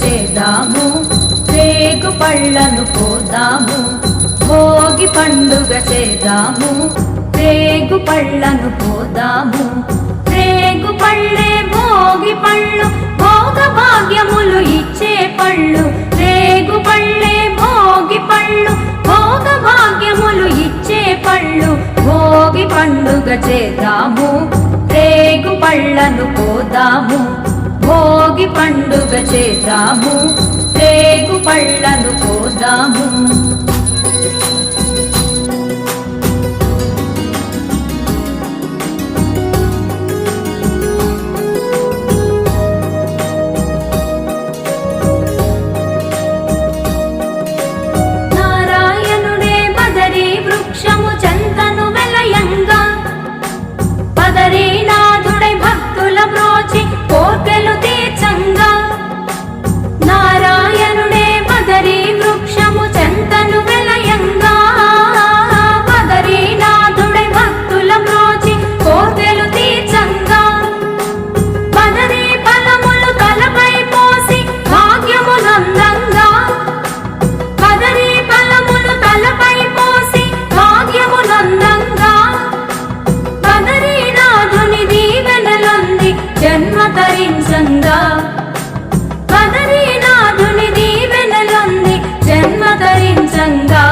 చేద్దాము, రేగు పళ్ళను పోదాము. భోగి పండుగ చేద్దాము, రేగు పళ్ళను పోదాము. రేగు పళ్ళే భోగి పళ్ళు, భోగ భాగ్యములు ఇచ్చే పళ్ళు. రేగు పళ్ళే భోగి పళ్ళు, భోగ భాగ్యములు ఇచ్చే పళ్ళు. భోగి పండుగ చేద్దాము, రేగు పళ్ళను పోదాము. భోగి పండుగ చేద్దాము, రేగు పళ్ళను పోదాము. నారాయణుడే బదరీ వృక్షము చెంతను వెలయంగా, బదరీనాథుడై భక్తుల బ్రోచి కోర్కెలు తీర్చంగా. నారాయణుడే బదరీ వృక్షము చెంతను వెలయంగా, బదరీనాథుడై భక్తుల బ్రోచి కోర్కెలు తీర్చంగా. బదరీ ఫలములు తలపై పోసి భాగ్యమునందంగా, బదరీ ఫలములు తలపై పోసి భాగ్యమునందంగా. బదరీనాథుని దీవెనలొంది జన్మ తరించంగా, బదరీనాథుని దీవెనలొంది జన్మ తరించంగా.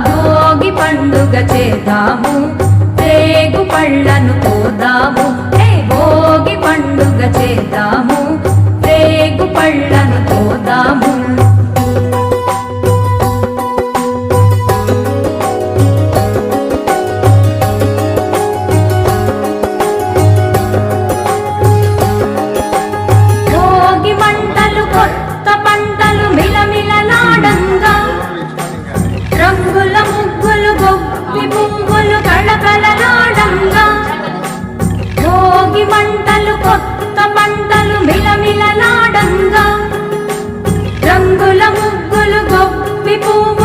భోగి పండుగ చేద్దాము, రేగు పళ్ళను పోదాము. భోగి పండుగ చేద్దాము, రేగు పళ్ళను పోదాము. భోగి మంటలు కొత్త పంటలు మిలమిలలాడంగా, రంగుల ముగ్గులు గొప్పి పువ్వులు కళకళలాడంగా. భోగి మంటలు కొత్త పంటలు మిలమిలలాడంగా, రంగుల ముగ్గులు గొప్పి పువ్వులు